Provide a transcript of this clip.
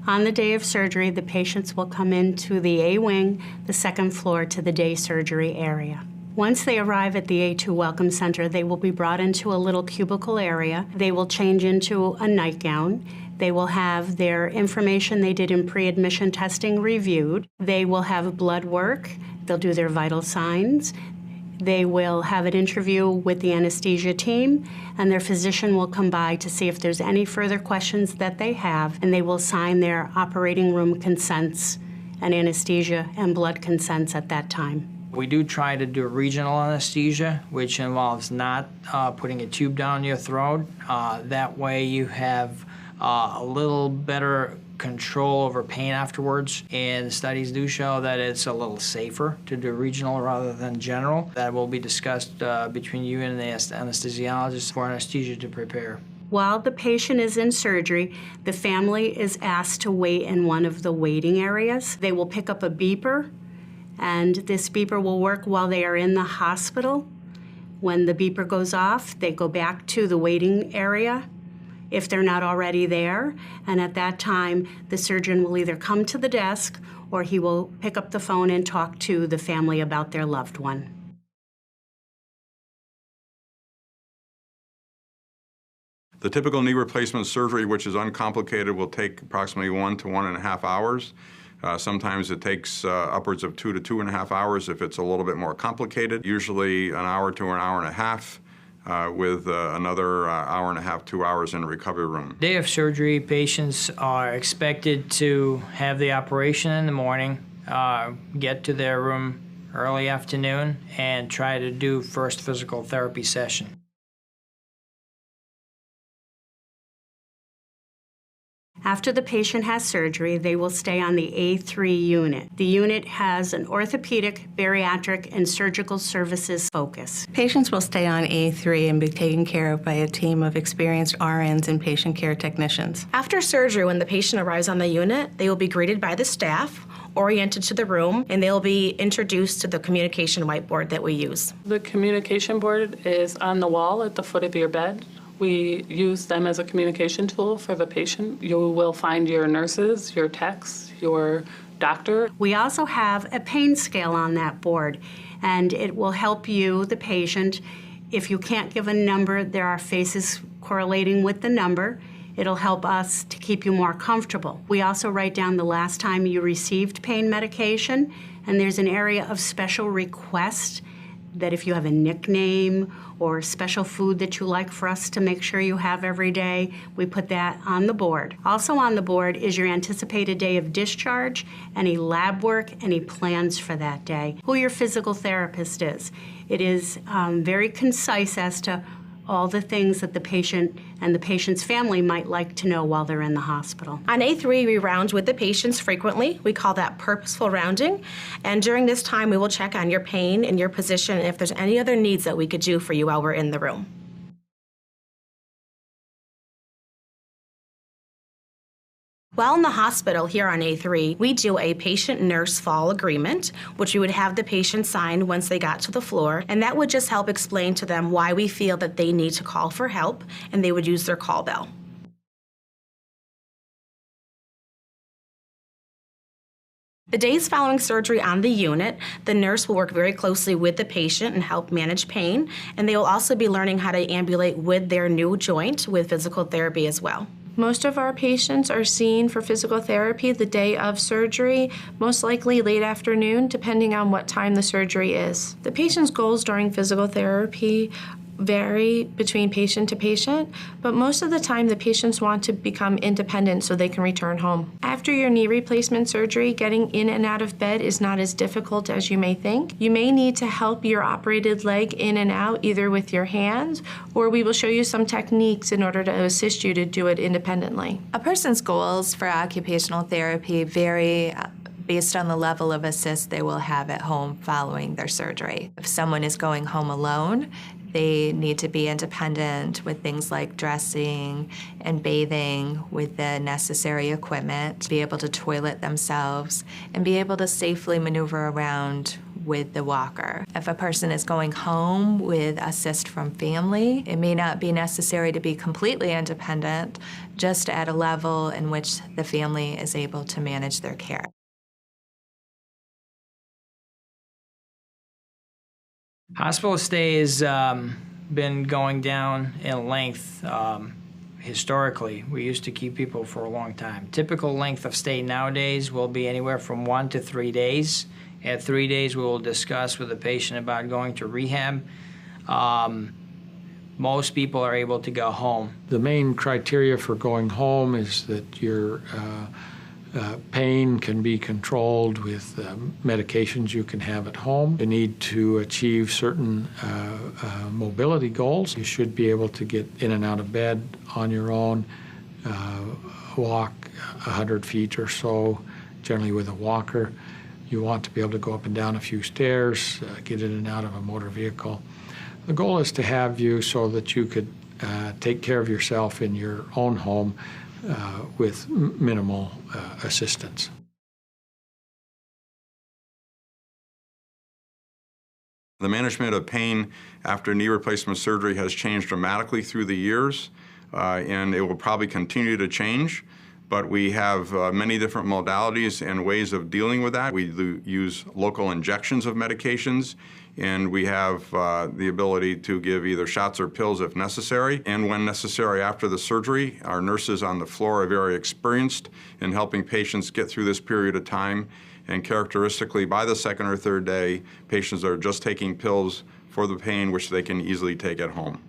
On the day of surgery, the patients will come into the A wing, the second floor, to the day surgery area. Once they arrive at the A2 Welcome Center, they will be brought into a little cubicle area. They will change into a nightgown. They will have their information they did in pre-admission testing reviewed. They will have blood work. They'll do their vital signs. They will have an interview with the anesthesia team, and their physician will come by to see if there's any further questions that they have, and they will sign their operating room consents and anesthesia and blood consents at that time. We do try to do regional anesthesia, which involves not putting a tube down your throat. That way you have a little better control over pain afterwards, and studies do show that it's a little safer to do regional rather than general. That will be discussed between you and the anesthesiologist for anesthesia to prepare. While the patient is in surgery, the family is asked to wait in one of the waiting areas. They will pick up a beeper, and this beeper will work while they are in the hospital. When the beeper goes off, they go back to the waiting area if they're not already there, and at that time, the surgeon will either come to the desk or he will pick up the phone and talk to the family about their loved one. The typical knee replacement surgery, which is uncomplicated, will take approximately 1 to 1.5 hours. Sometimes it takes upwards of 2 to 2.5 hours if it's a little bit more complicated, usually an hour to an hour and a half. With another hour and a half, 2 hours in the recovery room. Day of surgery, patients are expected to have the operation in the morning, get to their room early afternoon, and try to do first physical therapy session. After the patient has surgery, they will stay on the A3 unit. The unit has an orthopedic, bariatric, and surgical services focus. Patients will stay on A3 and be taken care of by a team of experienced RNs and patient care technicians. After surgery, when the patient arrives on the unit, they will be greeted by the staff, oriented to the room, and they'll be introduced to the communication whiteboard that we use. The communication board is on the wall at the foot of your bed. We use them as a communication tool for the patient. You will find your nurses, your techs, your doctor. We also have a pain scale on that board, and it will help you, the patient. If you can't give a number, there are faces correlating with the number. It'll help us to keep you more comfortable. We also write down the last time you received pain medication, and there's an area of special request that if you have a nickname or special food that you like for us to make sure you have every day, we put that on the board. Also on the board is your anticipated day of discharge, any lab work, any plans for that day, who your physical therapist is. It is very concise as to all the things that the patient and the patient's family might like to know while they're in the hospital. On A3, we round with the patients frequently. We call that purposeful rounding. And during this time, we will check on your pain and your position and if there's any other needs that we could do for you while we're in the room. While in the hospital here on A3, we do a patient-nurse fall agreement, which we would have the patient sign once they got to the floor, and that would just help explain to them why we feel that they need to call for help, and they would use their call bell. The days following surgery on the unit, the nurse will work very closely with the patient and help manage pain, and they will also be learning how to ambulate with their new joint with physical therapy as well. Most of our patients are seen for physical therapy the day of surgery, most likely late afternoon, depending on what time the surgery is. The patient's goals during physical therapy vary between patient to patient, but most of the time the patients want to become independent so they can return home. After your knee replacement surgery, getting in and out of bed is not as difficult as you may think. You may need to help your operated leg in and out either with your hands, or we will show you some techniques in order to assist you to do it independently. A person's goals for occupational therapy vary based on the level of assist they will have at home following their surgery. If someone is going home alone, they need to be independent with things like dressing and bathing with the necessary equipment, be able to toilet themselves, and be able to safely maneuver around with the walker. If a person is going home with assist from family, it may not be necessary to be completely independent, just at a level in which the family is able to manage their care. Hospital stay has been going down in length historically. We used to keep people for a long time. Typical length of stay nowadays will be anywhere from 1 to 3 days. At 3 days, we will discuss with the patient about going to rehab. Most people are able to go home. The main criteria for going home is that your pain can be controlled with medications you can have at home. You need to achieve certain mobility goals. You should be able to get in and out of bed on your own, walk 100 feet or so, generally with a walker. You want to be able to go up and down a few stairs, get in and out of a motor vehicle. The goal is to have you so that you could take care of yourself in your own home with minimal assistance. The management of pain after knee replacement surgery has changed dramatically through the years, and it will probably continue to change. But we have many different modalities and ways of dealing with that. We use local injections of medications, and we have the ability to give either shots or pills if necessary. And when necessary after the surgery, our nurses on the floor are very experienced in helping patients get through this period of time. And characteristically, by the second or third day, patients are just taking pills for the pain, which they can easily take at home.